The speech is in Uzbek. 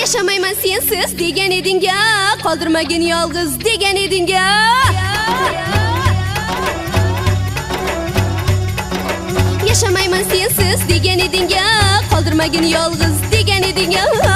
Yaşamayman sensiz degan eding-a, qoldirmagin yolg'iz degan eding-a. Yaşamayman sensiz degan eding-a, qoldirmagin yolg'iz degan eding-a.